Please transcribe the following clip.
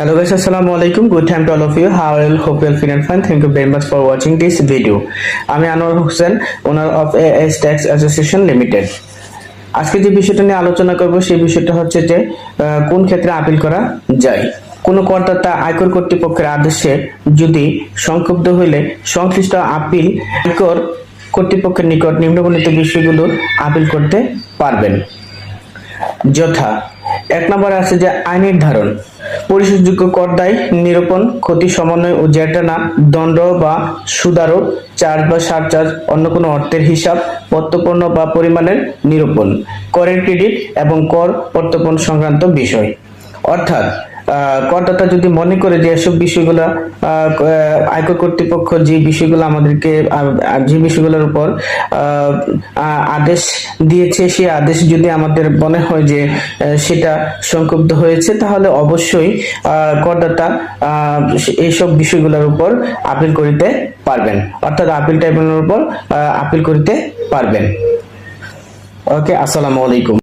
Hello guys, assalamu alaikum. Good time to all of you. How are you? Hope you are feeling fine. Thank you very much for watching this video. আমি আনোয়ার হোসেন, ওনার of as tax association limited. আজকে যে বিষয়টা নিয়ে আলোচনা করব সেই বিষয়টা হচ্ছে যে কোন ক্ষেত্রে আপিল করা যায়। কোন করদাতা আয়কর কর্তৃপক্ষের আদেশে যদি সংক্ষুব্ধ হইলে সংশ্লিষ্ট আপিল আয়কর কর্তৃপক্ষের নিকট নিম্নবর্ণিত বিষয়গুলো আপিল করতে পারবেন। যথা এক নম্বরে আছে যে আইন নির্ধারণ, পরিশোধযোগ্য কর দায় নিরূপণ, ক্ষতি সমন্বয় ও জেরটানা, দণ্ড বা সুদারোপ, চার্জ বা সারচার্জ, অন্য কোনো অর্থের হিসাব, প্রত্যর্পণ বা পরিমাণের নিরূপণ, করের ক্রেডিট এবং কর প্রত্যর্পণ সংক্রান্ত বিষয়। অর্থাৎ করদাতা যদি মনে করে যে এসব বিষয়গুলো আয়কর কর্তৃপক্ষ যে বিষয়গুলো আমাদেরকে যে বিষয়গুলোর উপর আদেশ দিয়েছে সেই আদেশ যদি আমাদের মনে হয় যে সেটা সংক্ষুব্ধ হয়েছে, তাহলে অবশ্যই করদাতা এইসব বিষয়গুলোর উপর আপিল করিতে পারবেন, অর্থাৎ আপিল ট্রাইব্যুনালের উপর আপিল করিতে পারবেন। ওকে, আসসালামু আলাইকুম।